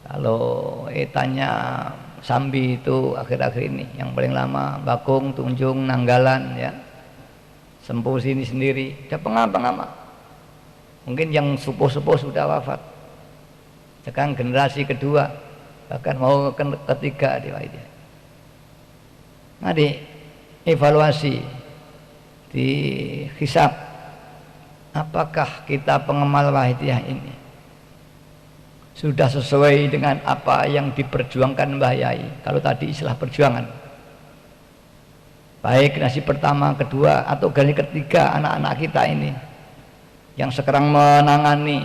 Kalau tanya Sambi itu akhir-akhir ini yang paling lama, Bakung, Tunjung, Nanggalan, ya, Sempu sini sendiri, ada pengalaman. Mungkin yang sepuh-sepuh sudah wafat. Sekarang generasi kedua, bahkan mau ketiga dia. Nah, di evaluasi, di hisab, apakah kita pengamal Wahidiyah ini sudah sesuai dengan apa yang diperjuangkan Mbah Yai? Kalau tadi istilah perjuangan, baik generasi pertama, kedua, atau generasi ketiga anak-anak kita ini yang sekarang menangani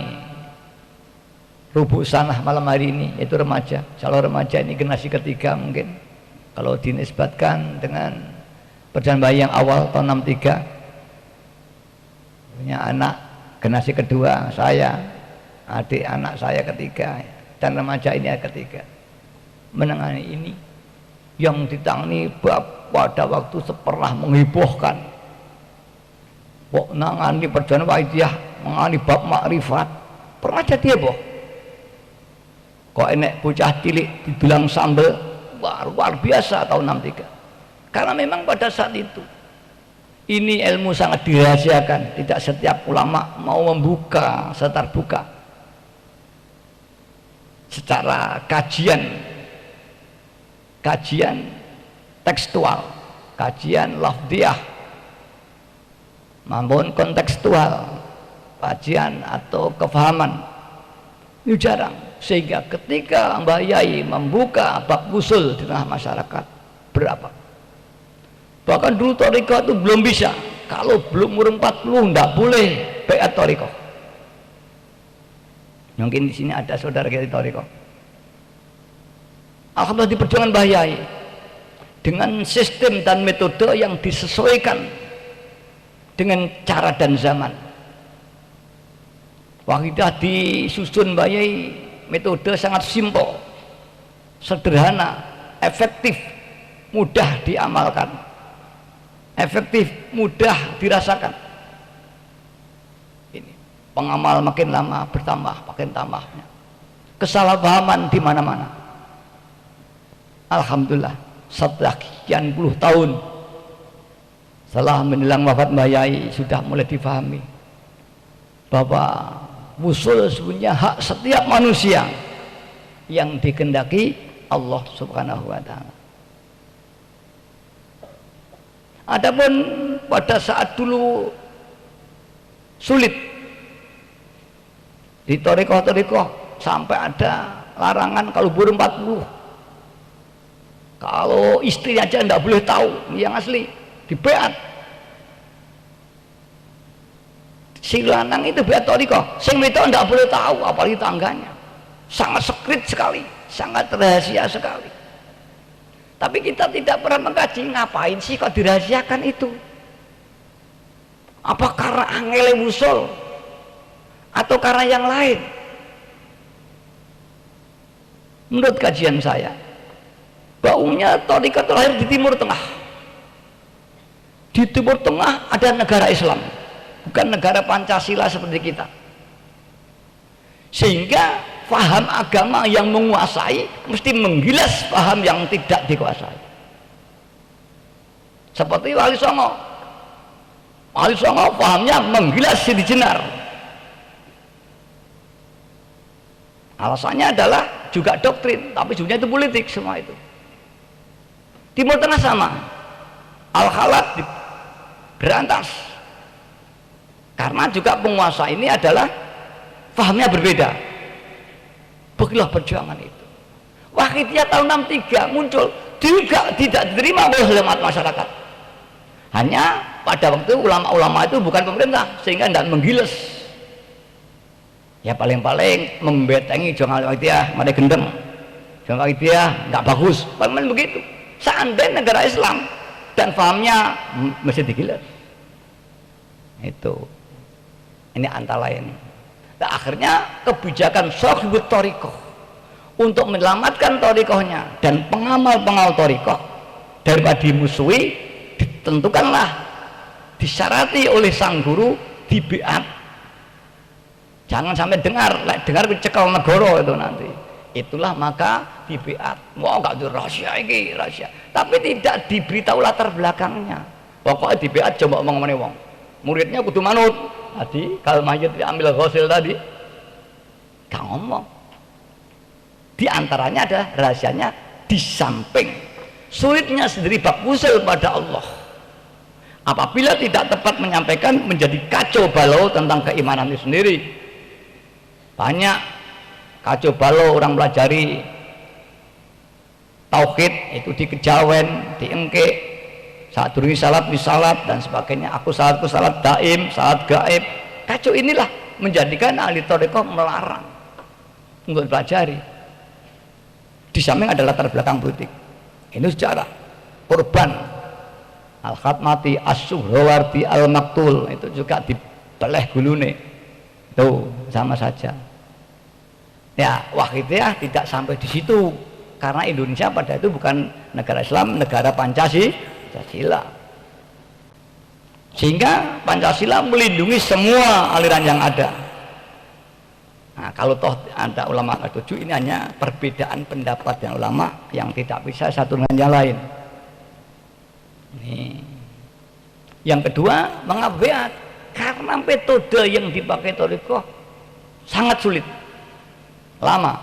rubuk sanah malam hari ini, yaitu remaja. Calon remaja ini generasi ketiga mungkin, kalau dinisbatkan dengan perjalanan Mbah Yai yang awal tahun 63, punya anak generasi kedua, saya, adik anak saya ketiga, dan remaja ini ketiga menangani ini yang ditangani pada waktu pernah menghebohkan. Kok nangani perjalanan Wahidiyah, menangani bab makrifat, pernah jadi heboh. Kok enek bocah cilik didulang sambel, luar biasa tahun 63. Karena memang pada saat itu ini ilmu sangat dirahasiakan, tidak setiap ulama mau membuka seterbuka secara kajian tekstual, kajian lafdiyah maupun kontekstual, kajian atau kefahaman, itu jarang. Sehingga ketika Mbah Yai membuka bab usul di tengah masyarakat, berapa? Bahkan dulu thariqah itu belum bisa, kalau belum umur 40 tidak boleh baiat thariqah. Mungkin di sini ada saudara kita di thariqah. Alhamdulillah di perjuangan Mbah Yai dengan sistem dan metode yang disesuaikan dengan cara dan zaman. Wahidiyah disusun Mbah Yai metode sangat simpel, sederhana, efektif, mudah diamalkan, efektif, mudah dirasakan. Ini pengamal makin lama bertambah, makin tambahnya. Kesalahpahaman di mana-mana. Alhamdulillah setelah sekian puluh tahun setelah menjelang wafat Mbah Yai sudah mulai difahami bahwa wusul sebenarnya hak setiap manusia yang dikehendaki Allah Subhanahu wa Ta'ala. Adapun pada saat dulu sulit di thariqah sampai ada larangan kalau umur 40, kalau istri aja tidak boleh tahu yang asli, di beat. Si lanang itu beat thariqah, sing wedok tidak boleh tahu, apalagi tangganya. Sangat sekret sekali, sangat rahasia sekali. Tapi kita tidak pernah mengkaji, ngapain sih kok dirahasiakan itu? Apa karena angele wusul atau karena yang lain? Menurut kajian saya, baunya thariqah terlahir di Timur Tengah. Di Timur Tengah ada negara Islam, bukan negara Pancasila seperti kita. Sehingga paham agama yang menguasai mesti menggilas paham yang tidak dikuasai. Seperti Wali Songo. Wali Songo pahamnya menggilas Siti Jenar. Alasannya adalah juga doktrin, tapi sebenarnya itu politik semua itu. Timur Tengah sama, al-khalat berantas karena juga penguasa ini adalah pahamnya berbeda. Begitulah perjuangan itu. Wahidiyah tahun 63 muncul juga tidak diterima oleh masyarakat. Hanya pada waktu ulama-ulama itu bukan pemerintah, sehingga tidak menggiles. Ya paling-paling membetengi jangan Wahidiyah, mari gendeng. Jangan Wahidiyah tidak bagus, paling begitu. Seandainya negara Islam dan pahamnya mesti digiles. Itu. Ini antara lain. Nah, akhirnya kebijakan Shahibut Thariqah untuk menyelamatkan thariqahnya dan pengamal-pengamal thariqah daripada dimusuhi, ditentukanlah, disyarati oleh sang guru di biat. Jangan sampai dengar cekel negara itu nanti. itulah maka dibeat. Mau gak itu rahasia ini rahasia, tapi tidak diberitahu latar belakangnya. Pokoknya dibeat coba omong mana wong, muridnya kudu manut. Tadi kalau mayit diambil ghusil tadi gak ngomong. Di antaranya ada rahasianya di samping sulitnya sendiri bab usul pada Allah. Apabila tidak tepat menyampaikan menjadi kacau balau tentang keimanan itu sendiri. Banyak kacau balau orang pelajari tauhid itu di kejawen, di engke, saat durungi salat wisalat dan sebagainya. Aku salat daim, salat gaib. Kacau inilah menjadikan ahli thariqah melarang untuk dipelajari. Di samping ada latar belakang politik. Ini sejarah korban al-khatmati as-suhrawardi al-maktul itu juga dibeleh gulune. Tuh sama saja. Ya, Wahidiyah tidak sampai di situ karena Indonesia pada itu bukan negara Islam, negara Pancasila. Sehingga Pancasila melindungi semua aliran yang ada. Nah, kalau toh ada ulama setuju, ini hanya perbedaan pendapat yang ulama yang tidak bisa satu dengan yang lain. Nih. Yang kedua, mengabeat karena metode yang dipakai thariqah sangat sulit, lama.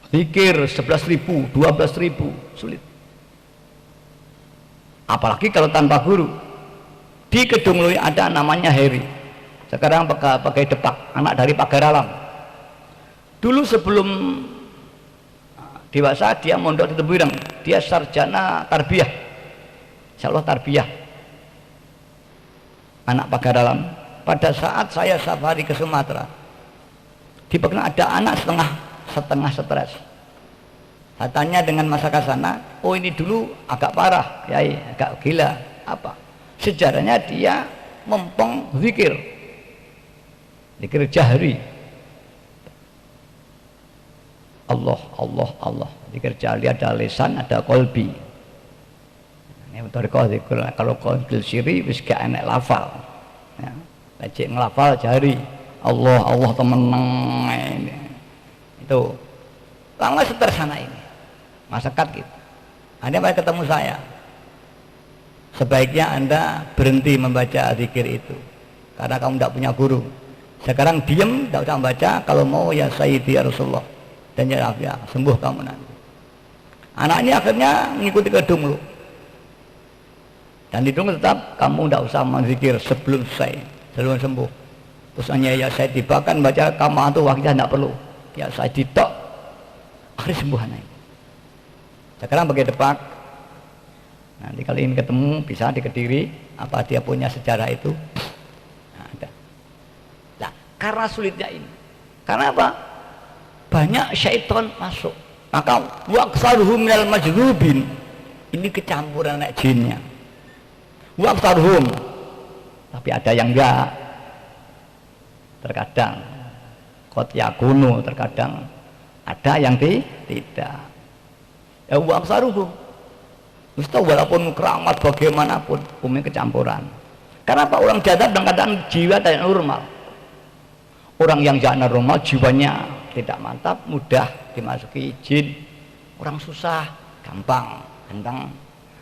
Zikir 11.000, 12.000 sulit. Apalagi kalau tanpa guru. Di Kedung Lui ada namanya Heri. Sekarang pakai Depak, anak dari Pagar Alam. Dulu sebelum dewasa dia mondok di Tembuireng, dia sarjana tarbiyah, insya Allah tarbiyah, anak Pagar Alam. Pada saat saya safari ke Sumatera, di Pagar ada anak setengah stres. Saya tanya dengan masyarakat sana, oh ini dulu agak parah, ya agak gila. Apa? Sejarahnya dia mempeng zikir jahri, Allah Allah Allah, zikir jahri, ada lisan, ada kolbi. Ini thariqah zikir. Kalau kolbi siri wis gak enak lafal, ya. Lajik ngelafal jahri, Allah Allah temeneng ini. Itu lama sederhana ini masyarakat gitu. Anda mau ketemu saya, sebaiknya Anda berhenti membaca zikir itu karena kamu tidak punya guru. Sekarang diam, tidak usah membaca. Kalau mau ya Sayyidi ya Rasulullah, dan ya sembuh kamu nanti. Anak ini akhirnya mengikuti Kedung lu, dan di Kedung tetap kamu tidak usah menzikir sebelum sembuh. Terus hanya ya saya dibakan baca kamu itu wakilnya tidak perlu. Ya saya ditok, akhirnya sembuh anak. Sekarang pakai Depak. Nanti kalau ingin ketemu bisa di Kediri, apa dia punya sejarah itu. Karena sulitnya ini, karena apa? Banyak syaitan masuk. Maka waqsaruhum minal majrubin, ini kecampuran anak jinnya. Waqsaruhum, tapi ada yang enggak. Terkadang qad yakunu, terkadang ada yang tidak. Ya waqsaruhum, mesti walaupun keramat bagaimanapun, umumnya kecampuran. Karena apa? Orang jahat dan kadang jiwa tidak normal. Orang yang jangan normal jiwanya tidak mantap, mudah dimasuki jin. Orang susah gampang.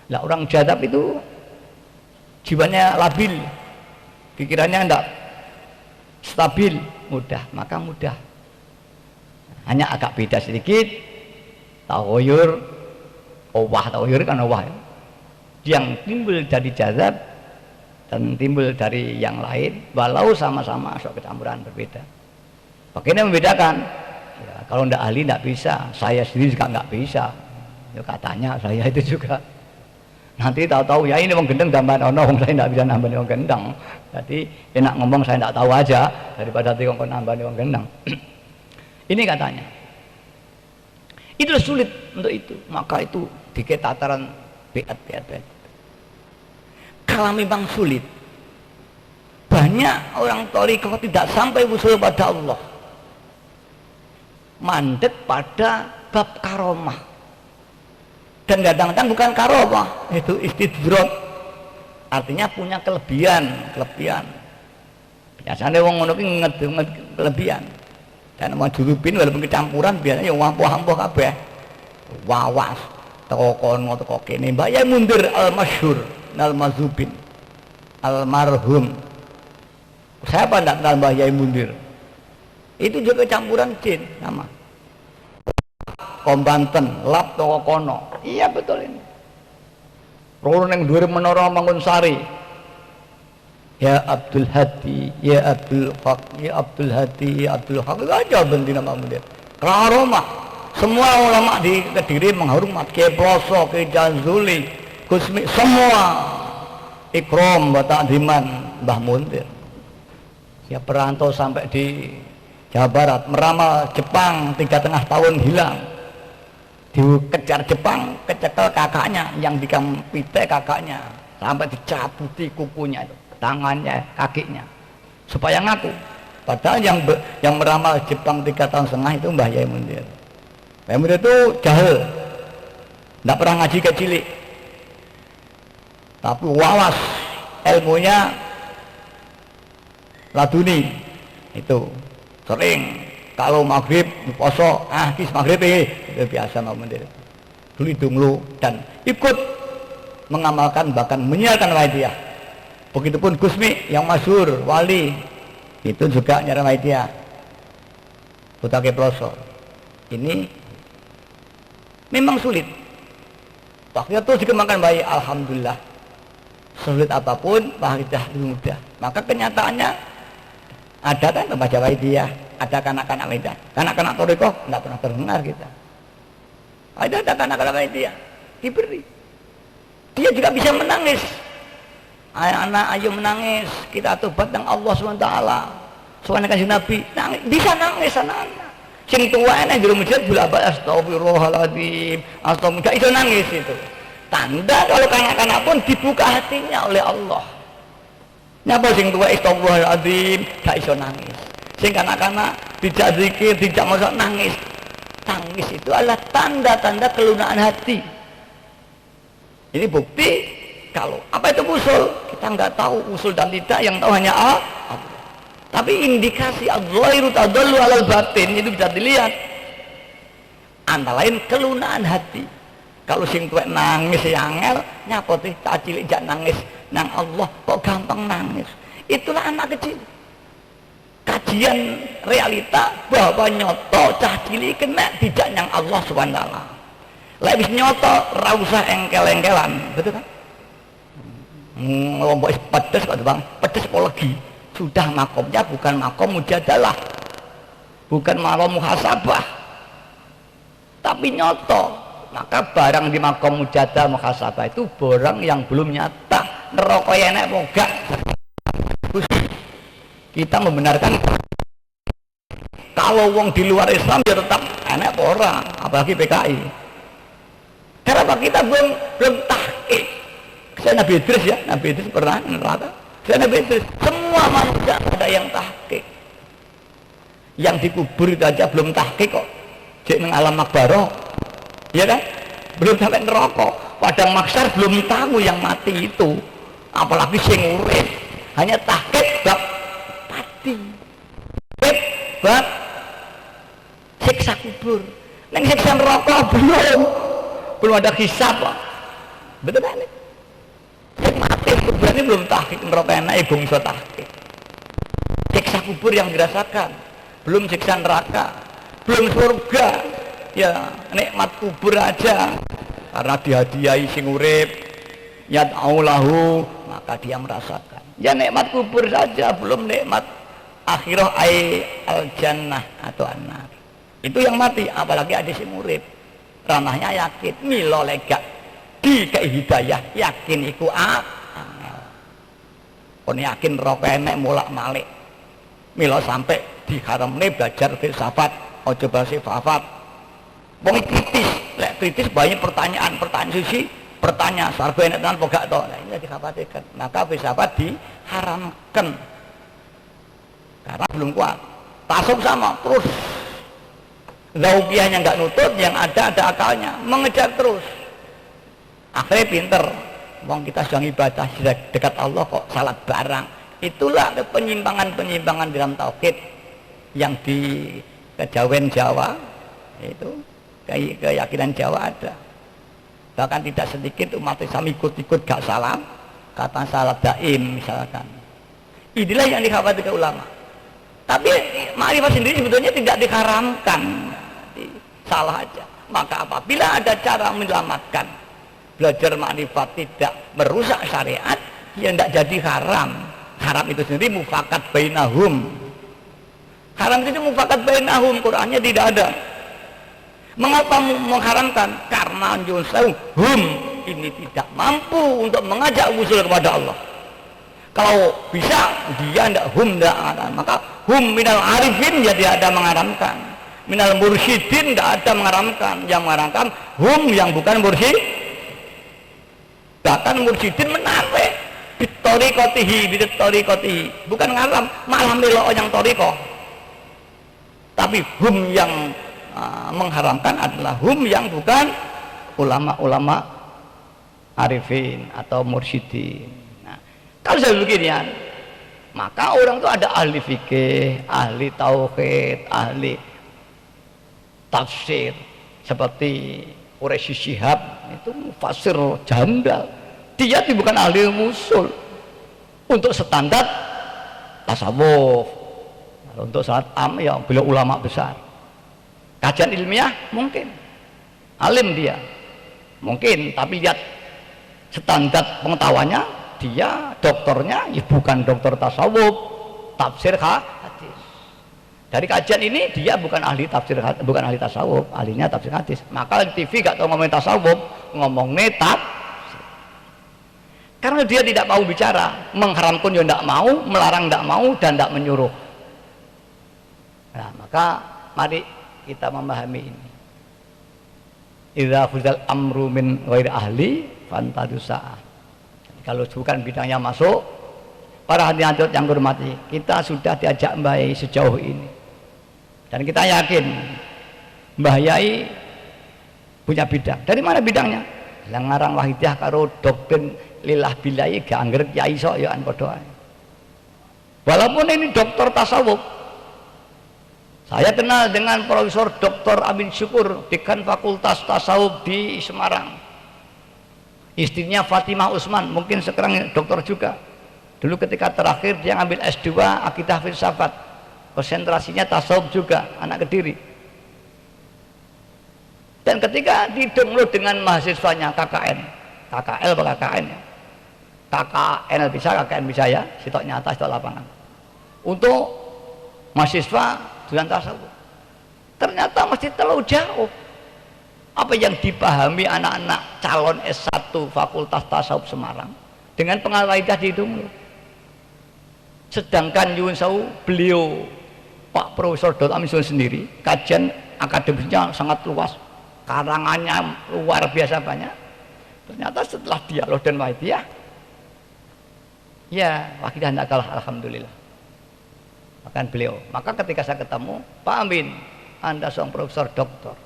Lah orang jadab itu jiwanya labil, pikirannya tidak stabil, maka mudah. Hanya agak beda sedikit. Tahoyur, tahoyur kan owah ya. Yang timbul dari jadab dan timbul dari yang lain, walau sama-sama sok kecampuran berbeda. Bagaimana membedakan? Ya, kalau tidak ahli tidak bisa, saya sendiri juga nggak bisa. Ya, katanya saya itu juga. Nanti tahu-tahu ya ini wong gendeng gambar ono, wong saya tidak bisa nambah wong gendeng. Jadi enak ngomong saya tidak tahu aja daripada nanti wong nambah wong gendeng. Ini katanya. Itu sulit untuk itu, maka itu dikit tataran beat. Kalau memang sulit, banyak orang thariqah tidak sampai usul pada Allah, mandek pada bab karomah, dan kadang-kadang bukan karomah, itu istidrot, artinya punya kelebihan. Biasanya wong ngono ki kelebihan. Dan majrubin walaupun kecampuran biasanya wampuh-wampuh kabeh. Wawas teko kono teko kene. Mbah Yai Mundir al-masyhur al-mazubin almarhum. Siapa ndak kenal Mbah Yai Mundir? Itu juga campuran jin nama. Kombanten, lap toko kono. Iya betul ini. Rono ning dhuwur menara Mangunsari. Ya Abdul Hadi, ya Abdul Haq, ya Abdul Hadi, ya Abdul Haq. Aja bendi nama Mundir. Karomah. Semua ulama di Kediri menghormat Kiai Ploso, Kiai Jazuli, Gusmi, semua ikram wa ta'ziman Mbah Mundir. Ya perantau sampai di Jawa Barat, meramal Jepang 3,5 tahun hilang. Dikejar Jepang, kecekel kakaknya yang dikampite kakaknya sampai dicabuti kukunya itu, tangannya, kakinya supaya ngaku. Padahal yang meramal Jepang 3,5 tahun itu Mbah Yai Mundir. Mbah Yai Mundir itu jahil, tidak pernah ngaji kecilik, tapi wawas ilmunya laduni. Itu sering kalau maghrib poso, kis maghrib itu biasa Mbah Mundir dulu dunglu dan ikut mengamalkan bahkan menyiarkan waidiyah. Begitupun Gusmi yang masyhur wali itu juga nyiarkan waidiyah. Putake Ploso ini memang sulit, waktunya terus dikembangkan baik. Alhamdulillah, sulit apapun waidiyah mudah. Maka kenyataannya ada kan membaca waidiyah, ada kanak-kanak waidiyah, kanak-kanak toriko tidak pernah terdengar kita. Ada kanak-kanak waidiyah diberi, dia juga bisa menangis. Anak ayo menangis, kita tobat dengan Allah SWT. Soalnya kasih Nabi nangis, bisa nangis anak-anak. Sing tua enak juru masjid bolak-balik astagfirullahaladzim, astagfirullah, itu nangis itu. Tanda kalau kanak-kanak pun dibuka hatinya oleh Allah. Nyapa sing tua astagfirullahaladzim, gak iso nangis. Sing kanak-kanak tidak zikir, tidak masuk nangis. Tangis itu adalah tanda-tanda kelunaan hati. Ini bukti kalau apa itu usul, kita nggak tahu usul dan tidak, yang tahu hanya Allah. Tapi indikasi adz-dzahiru tadullu 'alal batin itu bisa dilihat. Antara lain kelunaan hati. Kalau sing tuwek nangis yangel, nyapa teh tak cilik jak nangis nang Allah kok gampang nangis. Itulah anak kecil. Kajian realita bahwa nyoto cah cilik kena tidak yang Allah SWT. Lebih nyoto ra usah engkel-engkelan, betul kan? Lombok pedes kok Bang, pedes apalagi. Sudah makomnya bukan makom mujadalah, bukan makom muhasabah, tapi nyoto. Maka barang di makom mujadalah muhasabah itu barang yang belum nyata. Neraka enek moga. Kita membenarkan kalau wong di luar Islam ya tetap enek orang, apalagi PKI. Karena kita belum tahqiq. Saya Nabi Idris ya, Nabi Idris pernah neraka. Saya Nabi Idris, semua manusia ada yang tahqiq. Yang dikubur itu aja belum tahqiq kok. Cek nang alam makbaro, ya kan? Belum sampai neraka. Padang mahsyar belum tahu yang mati itu, apalagi sing urip. Hanya tahqiq bab mati, bab siksa kubur. Neng siksa neraka belum ada hisab, betul kan? Mati kubur ini belum tahqiq, neraka enak ibu bisa tahqiq. Siksa kubur yang dirasakan, belum siksa neraka, belum surga. Ya nikmat kubur aja, karena dihadiahi sing urip, yad'au lahu, maka dia merasakan. Ya nikmat kubur saja, belum nikmat akhirah ai al jannah atau an-nar. Itu yang mati, apalagi ada sing urip. Ranahnya yakin, milo lega dikei hidayah, yakin iku angel. Kon yakin rokok enek mulak-malik. Milo sampai diharamne belajar filsafat, ojo bahas filsafat. Wong kritis, lek kritis banyak pertanyaan suci, pertanyaan sargo enek tenan apa gak to. Nah, ini dikhawatirkan. Maka filsafat diharamkan. Karena belum kuat. Tasawuf sama terus. Zauqiyahnya nggak nutut, yang ada akalnya, mengejar terus. Akhirnya pinter. Wong kita sedang ibadah, sudah dekat Allah kok salah barang. Itulah penyimpangan dalam tauhid yang kejawen Jawa itu, keyakinan Jawa ada. Bahkan tidak sedikit umat Islam ikut-ikut gak salam, kata salat daim misalkan. Inilah yang dikhawatirkan ulama. Tapi ma'rifat sendiri sebetulnya tidak diharamkan, salah aja. Maka apabila ada cara menyelamatkan, belajar ma'rifat tidak merusak syariat, ya tidak jadi haram. Haram itu sendiri mufakat bainahum. Haram itu mufakat bainahum, Qur'annya tidak ada. Mengapa mengharamkan? Karena hum ini tidak mampu untuk mengajak usul kepada Allah. Kalau bisa dia tidak hum tidak ada, maka hum minal arifin jadi ada mengharamkan, minal mursyidin tidak ada mengharamkan. Yang mengharamkan hum yang bukan mursyid. Bahkan mursyidin menarik bitorikotihi bukan ngaram, malah melo yang toriko. Tapi hum yang mengharamkan adalah hum yang bukan ulama-ulama arifin atau mursyidin. Nah, kalau saya beginian, maka orang itu ada ahli fikih, ahli tauhid, ahli tafsir seperti Quraisy Syihab itu mufasir jandal. Dia bukan ahli usul untuk standar tasawuf. Untuk salat am ya beliau ulama besar. Kajian ilmiah mungkin alim dia mungkin, tapi lihat standar pengetahuannya dia doktornya ya bukan dokter tasawuf, tafsir hadis. Dari kajian ini dia bukan ahli tafsir, bukan ahli tasawuf, ahlinya tafsir hadis. Maka di TV gak tahu ngomongin tasawuf, ngomong netap karena dia tidak mau bicara, mengharamkan ya tidak mau, melarang tidak mau, dan tidak menyuruh. Nah, maka mari kita memahami ini. Idza fuzal amru min ghairi ahli fantadusa. Kalau bukan bidangnya masuk, para hadirin yang hormati, kita sudah diajak Mbah Yai sejauh ini. Dan kita yakin Mbah Yai punya bidang. Dari mana bidangnya? Lah ngarang Wahidiyah karo doktrin lillah billahi gak angger kiai sok ya an padha. Walaupun ini doktor tasawuf. Saya kenal dengan Profesor Dr. Amin Syukur, Dekan Fakultas Tasawuf di Semarang. Istrinya Fatimah Usman, mungkin sekarang dokter juga. Dulu ketika terakhir dia ngambil S2 Akidah Filsafat, konsentrasinya tasawuf juga, anak Kediri. Dan ketika didownload dengan mahasiswanya KKN, KKL apa KKN ya? KKN bisa, KKN bisa ya, sitok nyata, sitok lapangan. Untuk mahasiswa dengan tasawuf, ternyata masih terlalu jauh. Apa yang dipahami anak-anak calon S1 Fakultas Tasawuf Semarang dengan pengalaman di Dungu. Sedangkan Yun Sewu beliau Pak Profesor Dr. Amin Syukur sendiri kajian akademisnya sangat luas, karangannya luar biasa banyak. Ternyata setelah dialog dan Wahidiyah, ya Wahidiyah tidak kalah, alhamdulillah. Bahkan beliau, maka ketika saya ketemu Pak Amin, Anda seorang profesor doktor,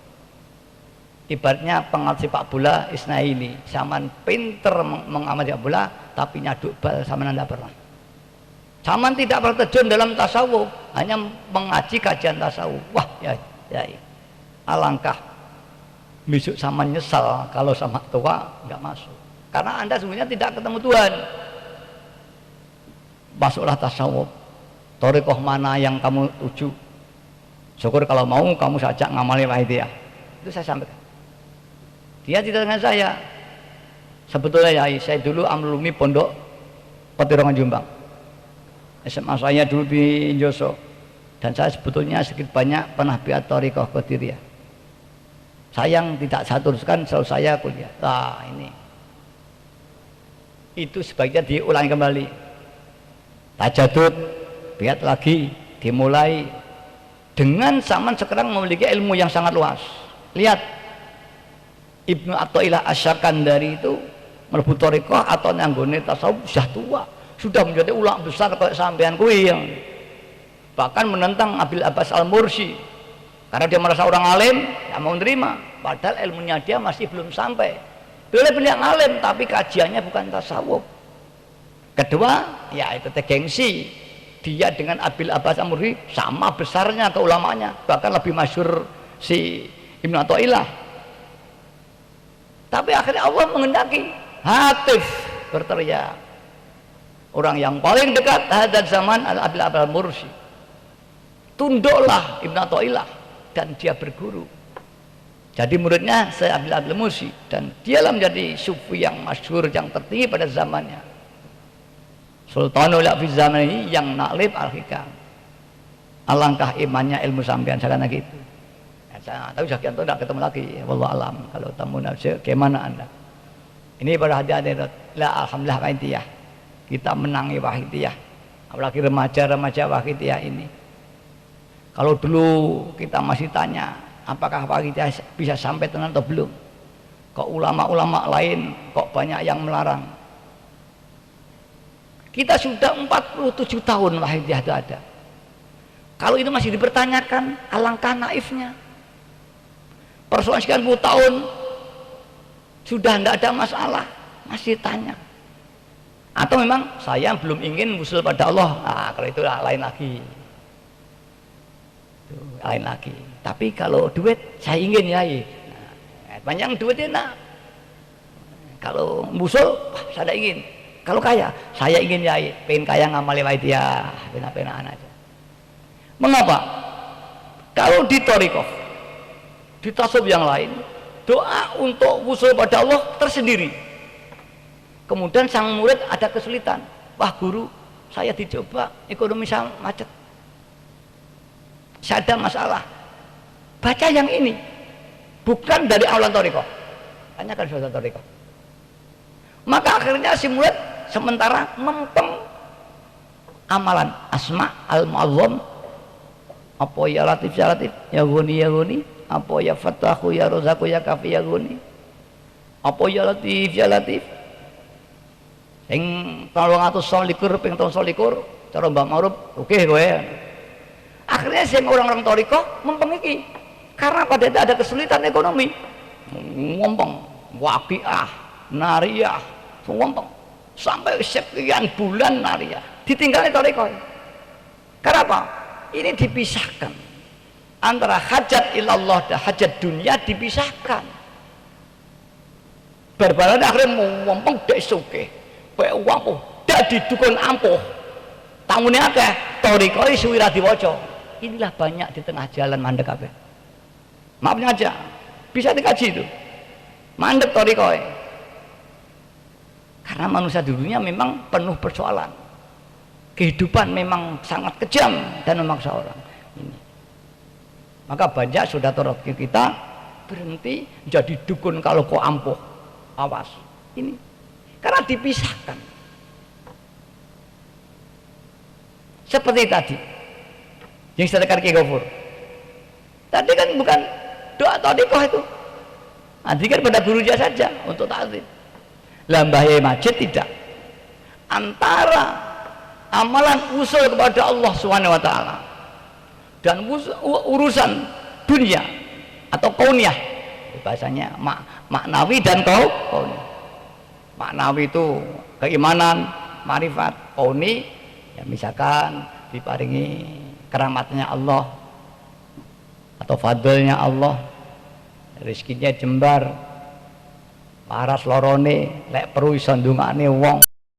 ibaratnya pengalsi Pak Bola Isnaili, saman pinter mengamati Pak Bola tapi nyaduk bal sama Anda pernah. Saman tidak pernah terjun dalam tasawuf, hanya mengaji kajian tasawuf. Wah ya, alangkah besok sama nyesal kalau sama tua nggak masuk, karena Anda sebenarnya tidak ketemu Tuhan. Masuklah tasawuf, thariqah mana yang kamu tuju, syukur kalau mau kamu sajak ngamali Wahidiyah. Itu saya sampaikan. Dia tidak dengan saya. Sebetulnya ya, saya dulu amlumi pondok Petirongan Jombang. SMA saya dulu di Joso. Dan saya sebetulnya sedikit banyak pernah biat thariqah Qadiriyah. Sayang tidak saya teruskan, selalu saya kuliah. Nah ini, itu sebaiknya diulangi kembali. Tajadud, biat lagi, dimulai dengan zaman sekarang memiliki ilmu yang sangat luas. Lihat Ibnu Athaillah Asy-Syakandari itu mlebu thariqah atau nyanggone tasawuf sudah tua, sudah menjadi ulama besar kayak sampean kuwi yang bahkan menentang Abil Abbas Al-Mursi karena dia merasa orang alim, tidak mau menerima, padahal ilmunya dia masih belum sampai. Beliau alim tapi kajiannya bukan tasawuf. Kedua, ya itu gengsi. dia dengan Abil Abbas Amuri sama besarnya keulamanya, bahkan lebih masyhur si Ibnu Athaillah. Tapi akhirnya Allah mengendaki Hatif berteriak, orang yang paling dekat hadat zaman Abil Abbas Mursi, tunduklah Ibnu Athaillah, dan dia berguru jadi muridnya Abil Abbas Mursi, dan dialah menjadi sufi yang masyhur yang tertinggi pada zamannya, Sultanul fi zaman ini yang naklib al-hikam. Alangkah imannya ilmu sampean sekarang gitu. Tapi sekian itu tidak ketemu lagi. Wallahu alam. Kalau tamu nafsu, gimana anda? Ini pada hadirin la alhamdulillah wahidiyah. Kita menangi wahidiyah. Apalagi remaja-remaja wahidiyah ini. Kalau dulu kita masih tanya, apakah wahidiyah bisa sampai tenan atau belum? Kok ulama-ulama lain kok banyak yang melarang? Kita sudah 47 tahun wahidiyah itu ada. Kalau itu masih dipertanyakan, alangkah naifnya. Persoalan sekian puluh tahun sudah tidak ada masalah, masih tanya. Atau memang saya belum ingin usul pada Allah. Nah, kalau itu lain lagi. Itu lain lagi. Tapi kalau duit saya ingin ya. Nah, banyak duitnya nak. Kalau musul saya ingin. Kalau kaya, saya ingin ya, pengen kaya ngamali wahidiyah, pena-penaan aja. Mengapa? Kalau di thariqah, di tasawuf yang lain, doa untuk wusul pada Allah tersendiri. Kemudian sang murid ada kesulitan, wah guru, saya dicoba ekonomi saya macet, saya ada masalah. Baca yang ini, bukan dari awalan thariqah. Tanyakan suatu thariqah. Maka akhirnya si murid sementara mempeng amalan asma al-mu'azzam, apa ya latif ya latif, ya guni, apa ya fatahu ya rozaku ya kafi ya guni, apa ya latif sing 329 ping 329 cara Mbak Ma'ruf oke kowe. Akhirnya sing orang-orang thariqah mempeng iki karena pada ada kesulitan ekonomi, ngompong waqiah nariyah ngompong sampai sekian bulan nariyah ditinggalin thariqah. Kenapa? Ini dipisahkan antara hajat ilallah dan hajat dunia, dipisahkan. Barbaran akhirnya ngompong dek suke kayak uang dak didukun ampuh tamunya akeh thariqah suwira diwaca. Inilah banyak di tengah jalan mandek kabeh. Maafnya aja bisa dikaji itu mandek thariqah. Karena manusia di dunia memang penuh persoalan, kehidupan memang sangat kejam dan memaksa orang ini. Maka banyak saudara kita berhenti jadi dukun kalau kok ampuh, awas ini karena dipisahkan. Seperti tadi yang saya katakan Ki Gofur tadi kan bukan doa thariqah itu, nanti kan pada gurunya saja untuk ta'zim. Lambahnya Majid tidak, antara amalan usul kepada Allah Subhanahu wa taala dan urusan dunia atau kauniyah, bahasanya maknawi dan kauni. Maknawi itu keimanan, marifat, kauni ya misalkan diparingi keramatnya Allah atau fadlnya Allah, rezekinya jembar, paras lorone lek perlu iso ndongakne wong